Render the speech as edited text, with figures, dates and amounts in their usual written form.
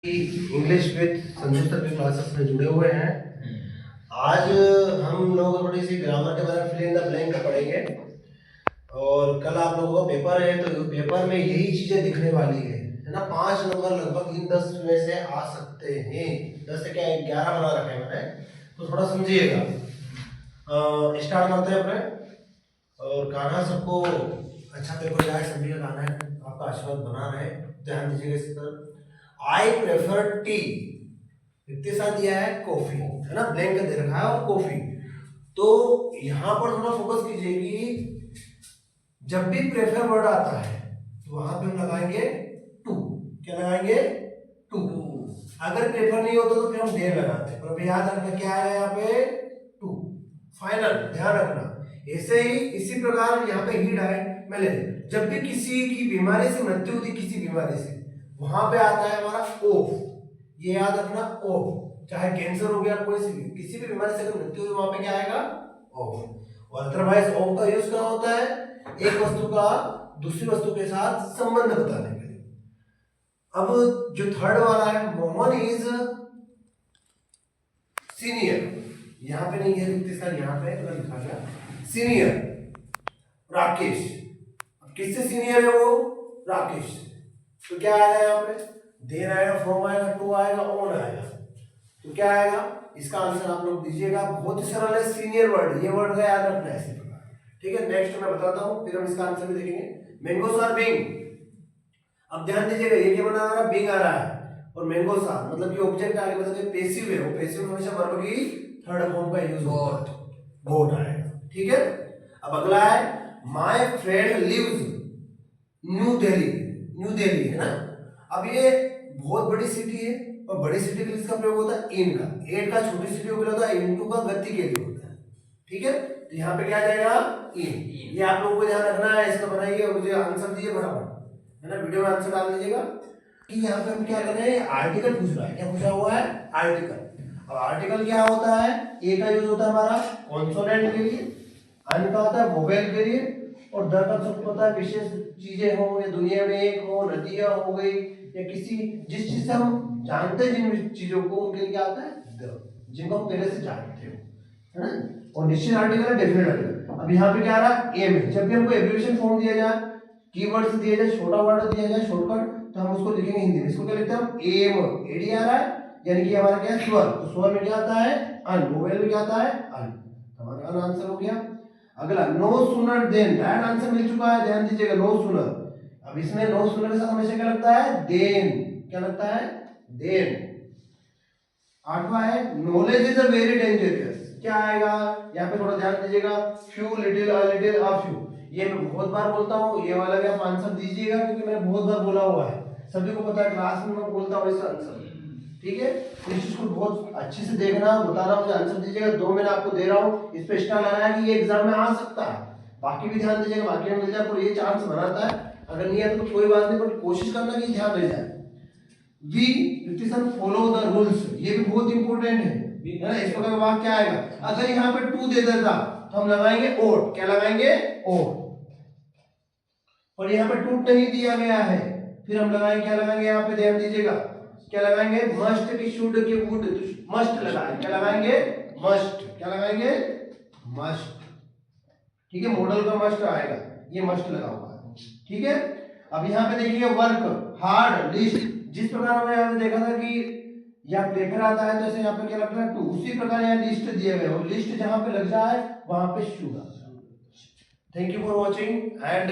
English with Sanju sir के classes में जुड़े हुए हैं। आज हम लोग थोड़ी सी ग्रामर के बारे में फिल इन द ब्लैंक का पढ़ेंगे और कल आप लोगों का पेपर है तो पेपर में यही चीजें दिखने वाली है ना। 5 नंबर लगभग इन 10 में से आ सकते हैं। 10 से क्या 11 बना रखे हैं मैंने, तो थोड़ा समझिएगा। स्टार्ट करते हैं अपने। और गाना सबको अच्छा पेपर जाए, सभी का गाना है, आपका आशीर्वाद बना रहे, ध्यान दीजिएगा इस पर। आई प्रेफर टी, इतने साथ दिया है कॉफी, है ना, ब्लैंक दे रखा है और कॉफी। तो यहां पर थोड़ा फोकस कीजिए कि जब भी प्रेफर वर्ड आता है तो वहां पे हम लगाएंगे टू। क्या लगाएंगे? टू। अगर प्रेफर नहीं होता तो फिर हम देर लगाते हैं, पर याद रखना क्या है यहाँ पे, टू फाइनल, ध्यान रखना। ऐसे ही इसी प्रकार यहाँ पे ही डायरेक्ट मैं ले, जब भी किसी की बीमारी से मृत्यु होती, किसी बीमारी से, वहां पे आता है हमारा ऑफ। ये याद रखना, ऑफ। चाहे कैंसर हो गया, कोई सी भी किसी भी बीमारी से अगर मृत्यु हुई, वहां पे क्या आएगा? ऑफ। और अदरवाइज ऑफ का यूज क्या होता है? एक वस्तु का दूसरी वस्तु के साथ संबंध बताने के लिए। अब जो थर्ड वाला है, मोहन इज सीनियर, यहां पे नहीं है, यहां पे लिखा गया सीनियर राकेश। अब किससे सीनियर है वो? राकेश। तो क्या आएगा यहाँ पे? देर आएगा, फ्रॉम आएगा, टू आएगा, ऑन आएगा। तो क्या आएगा? इसका आंसर आप लोग दीजिएगा। बहुत ही सरल है, सीनियर वर्ड, ये वर्ड का याद रखना है इसी प्रकार। ठीक है, नेक्स्ट मैं बताता हूं, फिर हम इसका आंसर भी देखेंगे। Mangoes are being. अब ध्यान दीजिएगा, ये क्या बना रहा है? बिंग आ रहा है, और मैंगोस आर मतलब ये ऑब्जेक्ट आगे मतलब पेसिव है, वो पेसिव हमेशा वर्ब की थर्ड फॉर्म का यूज होता है, गोट आएगा। ठीक है, अब अगला है my friend lives new Delhi. New Delhi है ना। अब ये बहुत बड़ी सिटी है, और बड़ी सिटी के लिए इसका प्रयोग होता है इन का। एट का छोटी सिटी के लिए होता है, इनटू का गति के लिए होता है। ठीक है, तो यहाँ पे क्या जाएगा? इन। ये आप लोगों को ध्यान रखना है, इसका बनाइए और मुझे आंसर दीजिए फटाफट, है ना, वीडियो में आंसर डाल दीजिएगा। कि यहाँ पे हम क्या कर रहे हैं? आर्टिकल पूछ रहा है। क्या पूछा हुआ है? आर्टिकल। अब आर्टिकल क्या होता है? ए का यूज होता है हमारा कॉन्सोनेंट के लिए, अन का होता है वोवेल के लिए, और द का सबको पता है विशेष चीजें हो या दुनिया में एक हो, नदियां हो गई, या किसी जिस चीज से हम जानते हैं जिन चीजों को, उनके लिए क्या आता है? द, जिनको हम पहले से जानते हो, है ना। और निश्चित आर्टिकल है, डेफिनेट आर्टिकल। अब यहाँ पे क्या आ रहा है? एम है। जब भी हमको एब्रिविएशन फॉर्म दिया जाए, कीवर्ड्स दिए जाए, छोटा वर्ड दिया जाए शॉर्टकट, तो हम उसको लिखेंगे हिंदी में। इसको क्या लिखते हैं हम? एम। एडी आ रहा है, यानी कि हमारा क्या है? स्वर। तो स्वर में क्या आता है? अन। वोवेल में क्या आता है? अन। हमारा अन आंसर हो गया। अगला no sooner then, that answer मिल चुका है, ध्यान दीजिएगा, नो सुनर। अब इसमें नो सुनर के साथ हमेशा क्या लगता है? देन। क्या लगता है? देन। आठवां है knowledge is a very dangerous. क्या आएगा यहाँ पे? थोड़ा ध्यान दीजिएगा, few, little, a little, a few. ये मैं बहुत बार बोलता हूँ, ये वाला भी आप आंसर दीजिएगा, क्योंकि मैंने बहुत बार बोला हुआ है, सभी को पता है, क्लास में मैं बोलता हूँ इसका आंसर। ठीक है, तो इस चीज को बहुत अच्छे से देखना, बताना, मुझे आंसर दीजिएगा। 2 मैंने आपको दे रहा हूँ, इस पे स्टार लगाया कि ये एग्जाम में आ सकता है। बाकी भी ध्यान दीजिएगा, बाकी में मिल जाए, पर ये चांस बनाता है। अगर नहीं है तो कोई बात नहीं, बट कोशिश करना कि ध्यान रह जाए। We repetition follow the rules, ये भी बहुत इंपॉर्टेंट है ना। इस प्रकार का वाक्य क्या आएगा? अगर यहाँ पे टू दे देता तो हम लगाएंगे और। क्या लगाएंगे? और यहाँ पे टू नहीं दिया गया है, फिर हम लगाएंगे, क्या लगाएंगे यहाँ पे? ध्यान दीजिएगा, क्या लगाएंगे? मस्ट की, शुड की, वुड, मस्ट लगाएंगे। क्या लगाएंगे? मस्ट। क्या लगाएंगे? मस्ट। ठीक है, मॉडल का मस्ट आएगा, ये मस्ट लगा हुआ है। ठीक है, अब यहाँ पे देखिए वर्क हार्ड, लिस्ट। जिस प्रकार हमने यहाँ पे देखा था कि यहाँ प्रेफर आता है, जैसे यहाँ पे क्या लगता है? टू, उसी प्रकार यहाँ लिस्ट दिए गए, और लिस्ट जहां पे लग जाए वहां पे शुड आता है। Thank you for watching, and